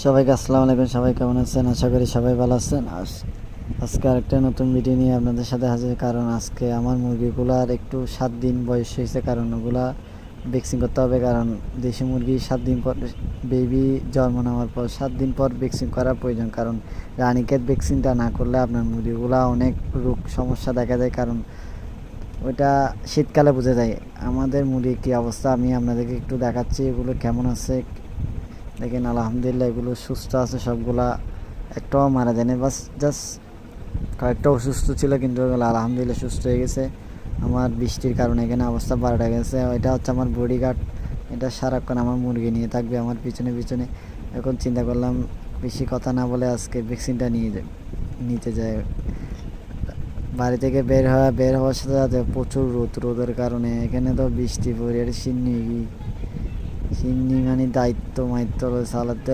সবাইকে আসসালামু আলাইকুম। সবাই কেমন আছেন? আশা করি সবাই ভালো আছেন। আজকে আরেকটা নতুন ভিডিও নিয়ে আপনাদের সাথে হাজির। কারণ আজকে আমার মুরগিগুলার একটু 7 দিন বয়স হয়েছে, কারণ ওগুলা ভ্যাকসিন করতে হবে। কারণ দেশি মুরগি 7 দিন পর বেবি জন্ম নেওয়ার পর 7 দিন পর ভ্যাকসিন করা প্রয়োজন। কারণ রানীক্ষেত ভ্যাকসিনটা না করলে আপনার মুরগিগুলা অনেক রোগ সমস্যা দেখা যায়। কারণ ওইটা শীতকালে বোঝা যায়। আমাদের মুরগির কী অবস্থা আমি আপনাদেরকে একটু দেখাচ্ছি, এগুলো কেমন আছে দেখেন। আলহামদুলিল্লাহ এগুলো সুস্থ আছে সবগুলা, একটাও মারা যায়নি। বাস জাস্ট কয়েকটা অসুস্থ ছিল, কিন্তু ওগুলো আলহামদুলিল্লাহ সুস্থ হয়ে গেছে। আমার বৃষ্টির কারণে এখানে অবস্থা পাল্টে গেছে। এটা হচ্ছে আমার বডিগার্ড, এটা সারাক্ষণ আমার মুরগি নিয়ে থাকবে আমার পিছনে পিছনে। এখন চিন্তা করলাম বেশি কথা না বলে আজকে ভ্যাকসিনটা নিতে যাই। বাড়ি থেকে বের হওয়ার সাথে সাথে প্রচুর রোদের কারণে এখানে তো বৃষ্টি পড়ে সিন্নি মানে দায়িত্ব মাইত্য চালাতে